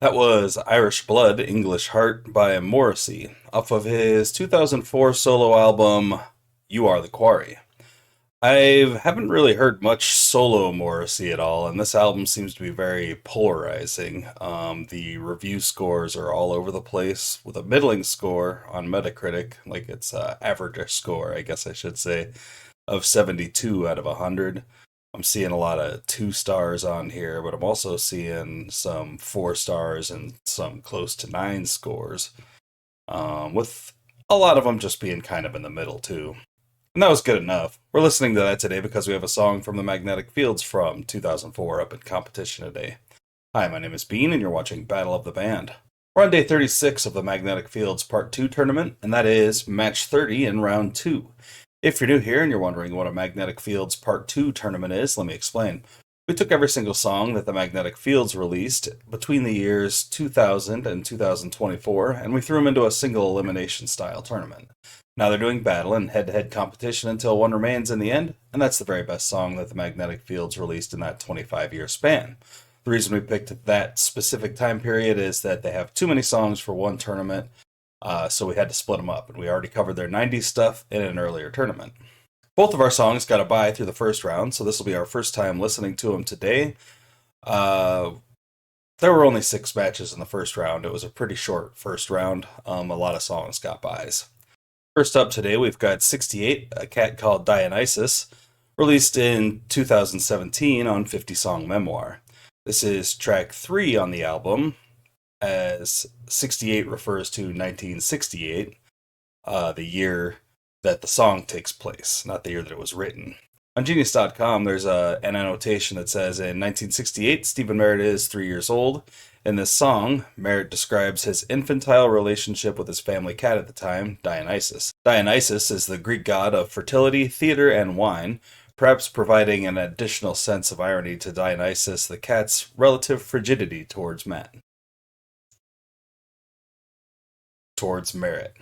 That was Irish Blood, English Heart by Morrissey, off of his 2004 solo album, You Are the Quarry. I haven't really heard much solo Morrissey at all, and this album seems to be very polarizing. The review scores are all over the place, with a middling score on Metacritic, like it's average score, I guess I should say, of 72 out of 100. I'm seeing a lot of 2 stars on here, but I'm also seeing some 4 stars and some close to 9 scores, with a lot of them just being kind of in the middle, too. And that was good enough. We're listening to that today because we have a song from the Magnetic Fields from 2004 up in competition today. Hi, my name is Bean, and you're watching Battle of the Band. We're on day 36 of the Magnetic Fields Part 2 tournament, and that is match 30 in round 2. If you're new here and you're wondering what a Magnetic Fields Part 2 tournament is, let me explain. We took every single song that the Magnetic Fields released between the years 2000 and 2024, and we threw them into a single elimination style tournament. Now they're doing battle and head-to-head competition until one remains in the end, and that's the very best song that the Magnetic Fields released in that 25-year span. The reason we picked that specific time period is that they have too many songs for one tournament, so we had to split them up, and we already covered their 90s stuff in an earlier tournament. Both of our songs got a bye through the first round, so this will be our first time listening to them today. There were only 6 matches in the first round. It was a pretty short first round. A lot of songs got byes. First up today, we've got 68, A Cat Called Dionysus, released in 2017 on 50 Song Memoir. This is track 3 on the album, as 68 refers to 1968, the year that the song takes place, not the year that it was written. On Genius.com, there's an annotation that says, in 1968, Stephen Merritt is 3 years old. In this song, Merritt describes his infantile relationship with his family cat at the time, Dionysus. Dionysus is the Greek god of fertility, theater, and wine, perhaps providing an additional sense of irony to Dionysus, the cat's relative frigidity towards men. Towards Merritt.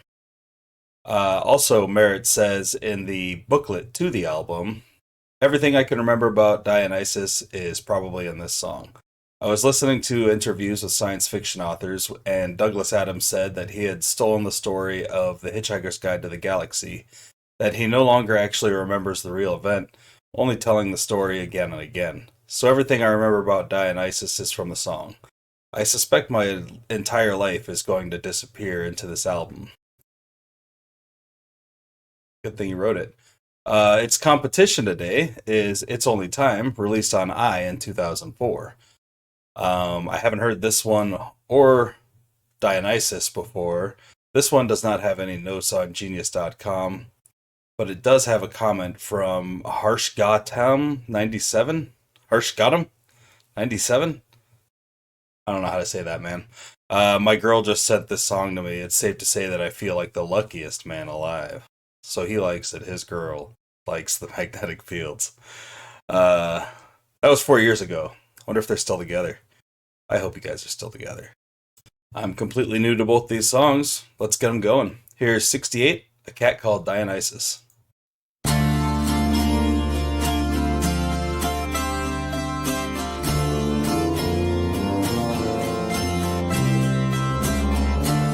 Also, Merritt says in the booklet to the album, everything I can remember about Dionysus is probably in this song. I was listening to interviews with science fiction authors, and Douglas Adams said that he had stolen the story of The Hitchhiker's Guide to the Galaxy, that he no longer actually remembers the real event, only telling the story again and again. So everything I remember about Dionysus is from the song. I suspect my entire life is going to disappear into this album. Good thing you wrote it. Its competition today is It's Only Time, released on in 2004. I haven't heard this one or Dionysus before. This one does not have any notes on Genius.com, but it does have a comment from Harshgatam 97. Harshgatam 97. I don't know how to say that, man. My girl just sent this song to me. It's safe to say that I feel like the luckiest man alive. So he likes it. His girl likes the Magnetic Fields. That was 4 years ago. Wonder if they're still together. I hope you guys are still together. I'm completely new to both these songs. Let's get them going. Here's 68, A Cat Called Dionysus.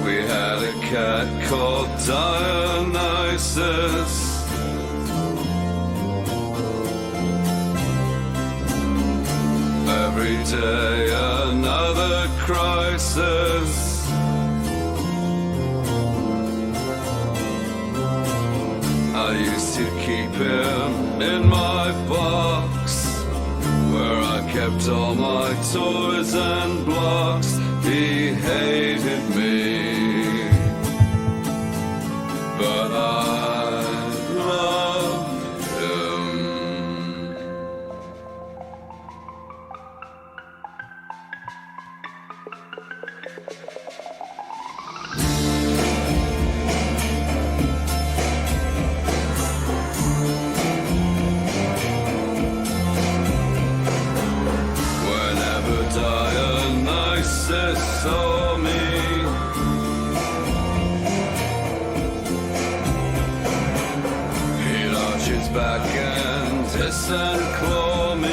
We had a cat called Dionysus. Every day another crisis. I used to keep him in my box, where I kept all my toys and blocks. He hated me, but I loved him. Whenever Dionysus saw me, he'd arch his back and hiss and claw me.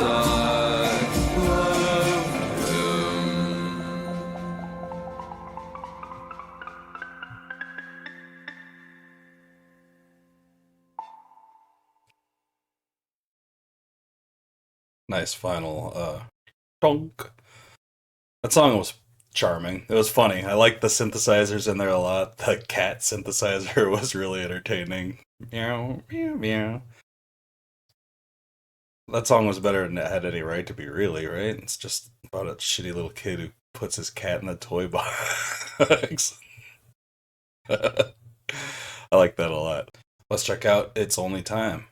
inside of him. Nice final chunk. That song was charming. It was funny. I liked the synthesizers in there a lot. The cat synthesizer was really entertaining. Meow, meow, meow. That song was better than it had any right to be, really, right? It's just about a shitty little kid who puts his cat in the toy box. I like that a lot. Let's check out It's Only Time.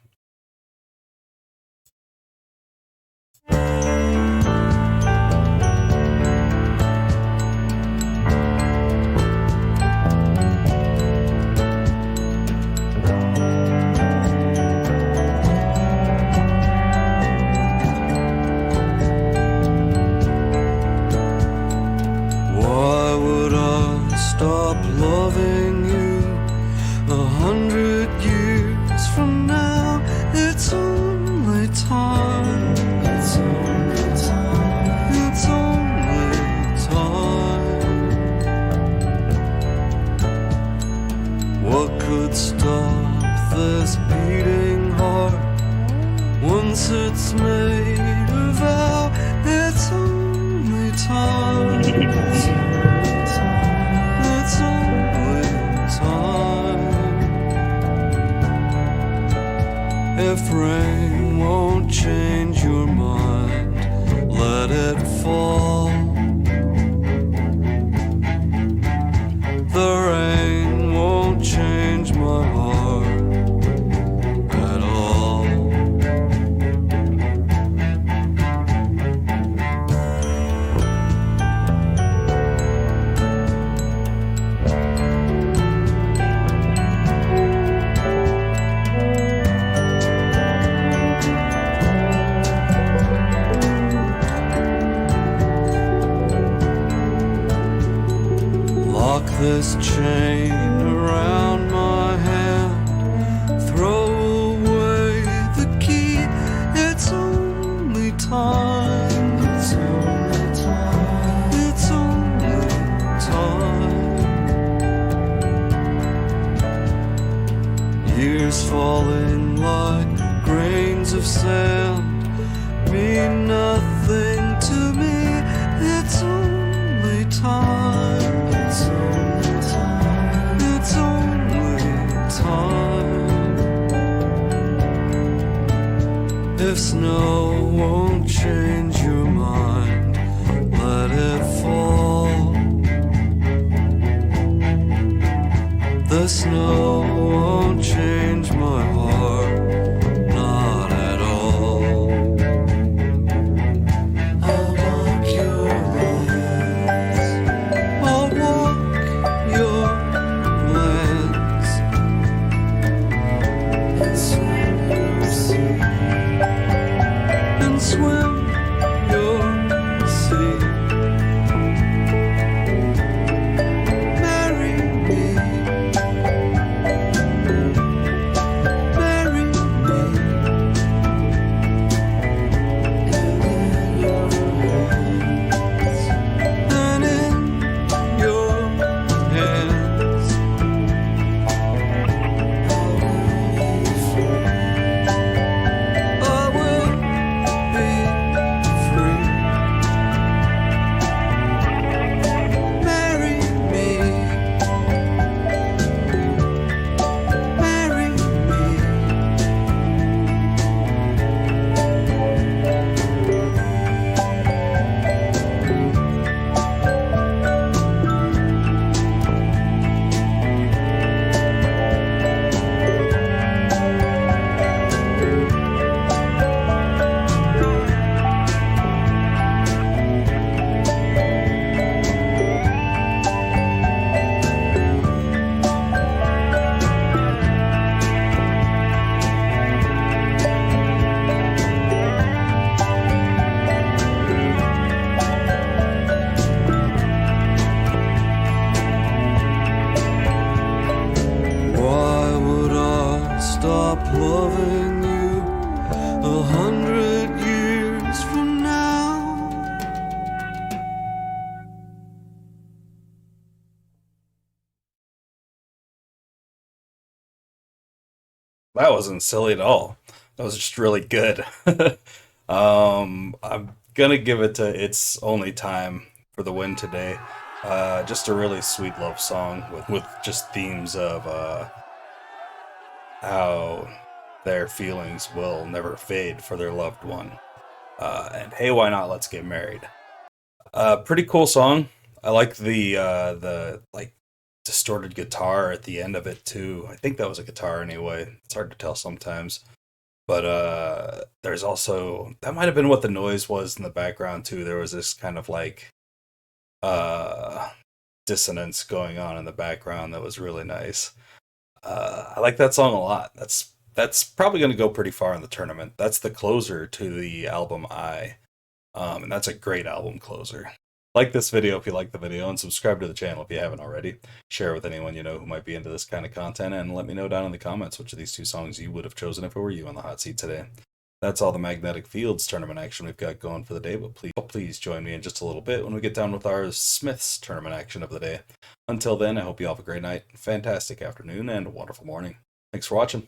Why would I stop loving you 100 years from now? It's only time. It's only time. It's only time. What could stop this beating heart once it's made a vow? It's only time. It's only time. If rain won't change your mind, let it fall. The rain won't change my heart at all. Lock this chain around my hand, throw away the key. It's only time. It's only time. It's only time. Years falling like grains of sand mean nothing to me. It's only time. It's only time. It's only time. If snow won't change your mind, let it fall. The snow won't change my heart, not at all. I'll walk your lands. I'll walk your lands. And swim your sea. And swim your sea. Marry me. Marry me. And in your hands, I will be That wasn't silly at all. That was just really good. I'm gonna give it to It's Only Time for the win today. Just a really sweet love song with just themes of how their feelings will never fade for their loved one. And hey, why not? Let's get married. Pretty cool song. I like the like distorted guitar at the end of it too. I think that was a guitar anyway. It's hard to tell sometimes. But there's also that might have been what the noise was in the background too. There was this kind of like uh dissonance going on in the background that was really nice. I like that song a lot. That's probably going to go pretty far in the tournament. That's the closer to the album and that's a great album closer. Like this video if you like the video, and subscribe to the channel if you haven't already. Share with anyone you know who might be into this kind of content, and let me know down in the comments which of these two songs you would have chosen if it were you on the hot seat today. That's all the Magnetic Fields tournament action we've got going for the day, but please join me in just a little bit when we get down with our Smiths tournament action of the day. Until then, I hope you all have a great night, fantastic afternoon, and a wonderful morning. Thanks for watching.